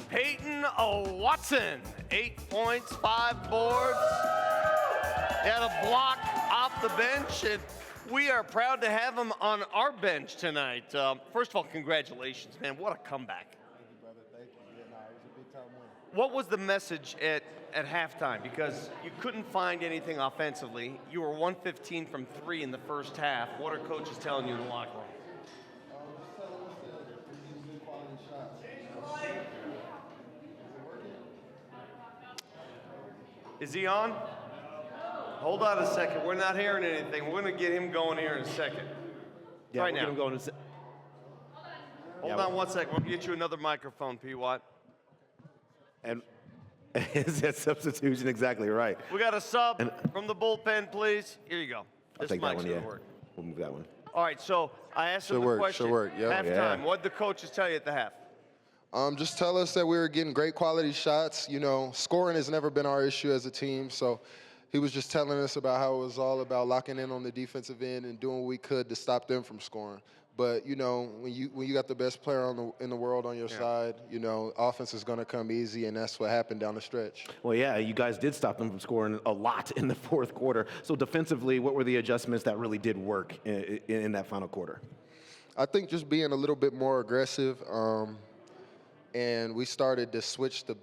Peyton Watson, 8 points, 5 boards. He had a block off the bench, and we are proud to have him on our bench tonight. First of all, congratulations, man. What a comeback. Thank you, brother. Thank you. Yeah, no, it was a big time win. What was the message at halftime? Because you couldn't find anything offensively. You were 115 from 3 in the first half. What are coaches telling you in the locker room? Just tell us that we need good quality shots. Is he on? Hold on a second. We're not hearing anything. We're going to get him going here in a second. Yeah, right we're now. Gonna go in Hold on 1 second. We'll get you another microphone, P. Watt. And is that substitution exactly right? We got a sub from the bullpen, please. Here you go. This Take that mic's one, going to yeah. work. We'll move that one. All right, so I asked him the question. Should work, yeah. Halftime. Yeah. What did the coaches tell you at the half? Just tell us that we were getting great quality shots. You know, scoring has never been our issue as a team, so he was just telling us about how it was all about locking in on the defensive end and doing what we could to stop them from scoring. But you know, when you got the best player in the world on your side, you know, offense is going to come easy, and that's what happened down the stretch. Well, yeah, you guys did stop them from scoring a lot in the fourth quarter. So defensively, what were the adjustments that really did work in that final quarter? I think just being a little bit more aggressive, and we started to switch the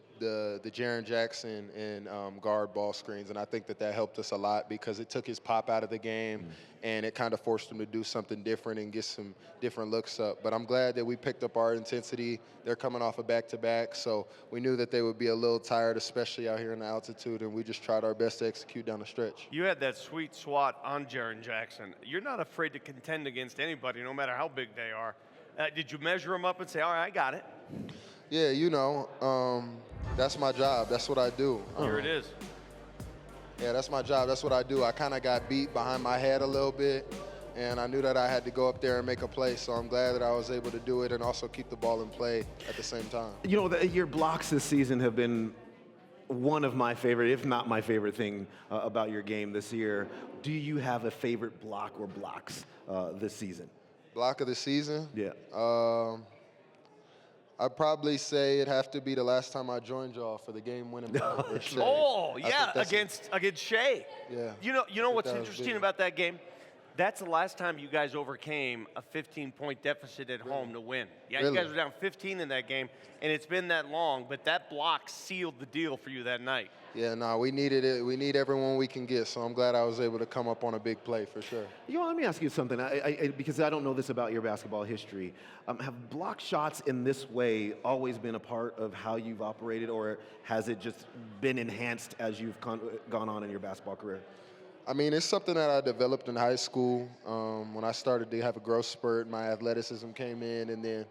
Jaren Jackson and guard ball screens, and I think that helped us a lot because it took his pop out of the game, and it kind of forced him to do something different and get some different looks up. But I'm glad that we picked up our intensity. They're coming off a back-to-back, so we knew that they would be a little tired, especially out here in the altitude, and we just tried our best to execute down the stretch. You had that sweet swat on Jaren Jackson. You're not afraid to contend against anybody, no matter how big they are. Did you measure him up and say, all right, I got it? Yeah, you know, that's my job. That's what I do. Here it is. Yeah, that's my job. That's what I do. I kind of got beat behind my head a little bit, and I knew that I had to go up there and make a play, so I'm glad that I was able to do it and also keep the ball in play at the same time. You know, your blocks this season have been one of my favorite, if not my favorite thing about your game this year. Do you have a favorite block or blocks this season? Block of the season? Yeah. I'd probably say it'd have to be the last time I joined y'all for the game-winning block. Oh, yeah, against Shea. Yeah. You know what's that was interesting big. about that game? That's the last time you guys overcame a 15-point deficit at home to win. Yeah, Really? you guys were down 15 in that game, and it's been that long, but that block sealed the deal for you that night. Yeah, no, we needed it. We need everyone we can get, so I'm glad I was able to come up on a big play for sure. You know, let me ask you something, because I don't know this about your basketball history. Have block shots in this way always been a part of how you've operated, or has it just been enhanced as you've gone on in your basketball career? I mean, it's something that I developed in high school. When I started to have a growth spurt, my athleticism came in, and then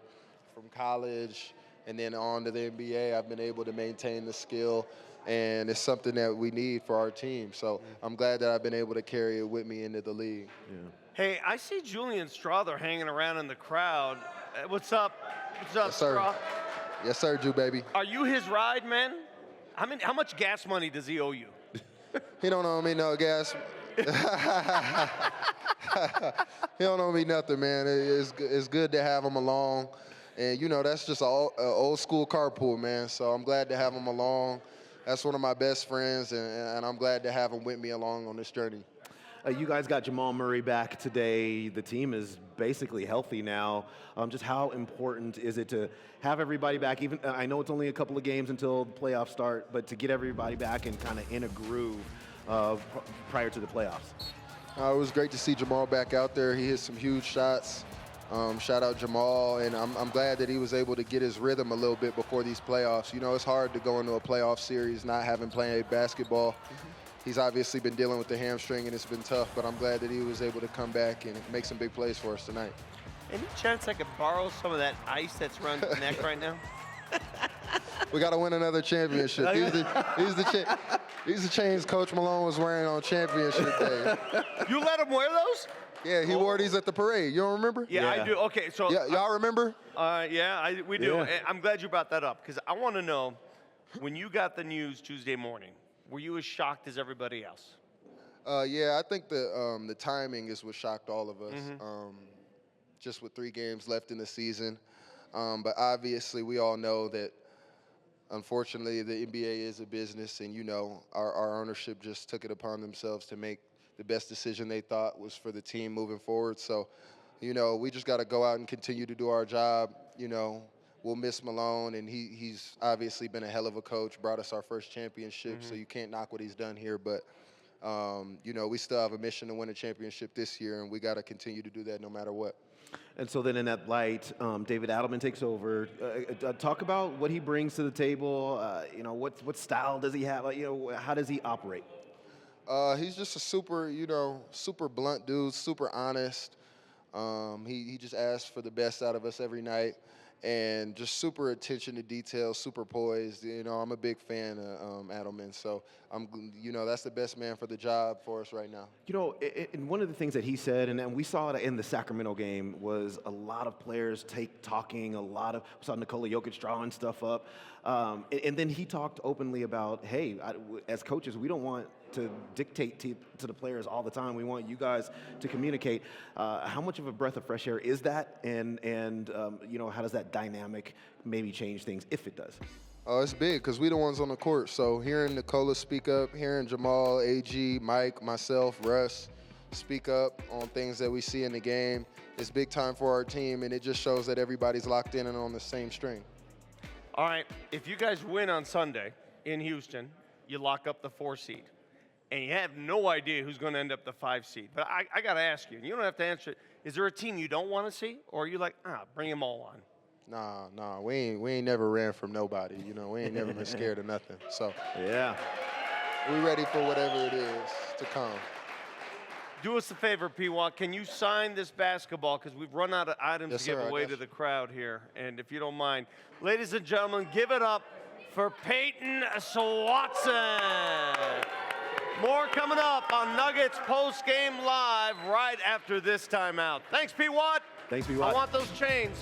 from college and then on to the NBA, I've been able to maintain the skill, and it's something that we need for our team. So I'm glad that I've been able to carry it with me into the league. Yeah. Hey, I see Julian Strother hanging around in the crowd. What's up? What's up, Yes, sir. Straw? Yes, sir, Jew baby. Are you his ride, man? How much gas money does he owe you? He don't owe me no gas. He don't owe me nothing, man. It's good to have him along. And, you know, that's just an old school carpool, man. So I'm glad to have him along. That's one of my best friends, and I'm glad to have him with me along on this journey. You guys got Jamal Murray back today. The team is basically healthy now. Just how important is it to have everybody back? Even I know it's only a couple of games until the playoffs start, but to get everybody back and kind of in a groove prior to the playoffs. It was great to see Jamal back out there. He hit some huge shots. Shout out Jamal, and I'm glad that he was able to get his rhythm a little bit before these playoffs. You know, it's hard to go into a playoff series not having played basketball. He's obviously been dealing with the hamstring, and it's been tough, but I'm glad that he was able to come back and make some big plays for us tonight. Any chance I could borrow some of that ice that's around your neck right now? We got to win another championship. These the chains Coach Malone was wearing on championship day. You let him wear those? Yeah, he wore these at the parade. You don't remember? Yeah, I do. Okay, so Yeah, y'all remember? We do. Yeah. I'm glad you brought that up because I want to know, when you got the news Tuesday morning, were you as shocked as everybody else? Yeah, I think the timing is what shocked all of us. Just with 3 games left in the season. But obviously, we all know that unfortunately, the NBA is a business, and, our ownership just took it upon themselves to make the best decision they thought was for the team moving forward. So, we just got to go out and continue to do our job. We'll miss Malone, and he's obviously been a hell of a coach, brought us our first championship, so you can't knock what he's done here. But, we still have a mission to win a championship this year, and we got to continue to do that no matter what. And so then in that light, David Adelman takes over. Talk about what he brings to the table. What style does he have? How does he operate? He's just a super blunt dude, super honest. He just asks for the best out of us every night, and just super attention to detail, super poised. I'm a big fan of Adelman, so that's the best man for the job for us right now. And one of the things that he said, and we saw it in the Sacramento game, was a lot of players talking, we saw Nikola Jokic drawing stuff up, and then he talked openly about, hey, as coaches, we don't want to dictate to the players all the time. We want you guys to communicate. How much of a breath of fresh air is that, and how does that dynamic maybe change things, if it does? Oh, it's big because we the ones on the court. So hearing Nikola speak up, hearing Jamal, AG, Mike, myself, Russ speak up on things that we see in the game, it's big time for our team, and it just shows that everybody's locked in and on the same string. All right, if you guys win on Sunday in Houston, you lock up the 4 seed. And you have no idea who's going to end up the 5 seed. But I got to ask you, and you don't have to answer it, is there a team you don't want to see? Or are you like, bring them all on? Nah, we ain't never ran from nobody. We ain't never been scared of nothing. So yeah, we ready for whatever it is to come. Do us a favor, P-Watt. Can you sign this basketball? Because we've run out of items to give away to the crowd here. And if you don't mind, ladies and gentlemen, give it up for Peyton Watson. More coming up on Nuggets Postgame Live right after this timeout. Thanks, P-Watt. Thanks, P-Watt. I want those chains.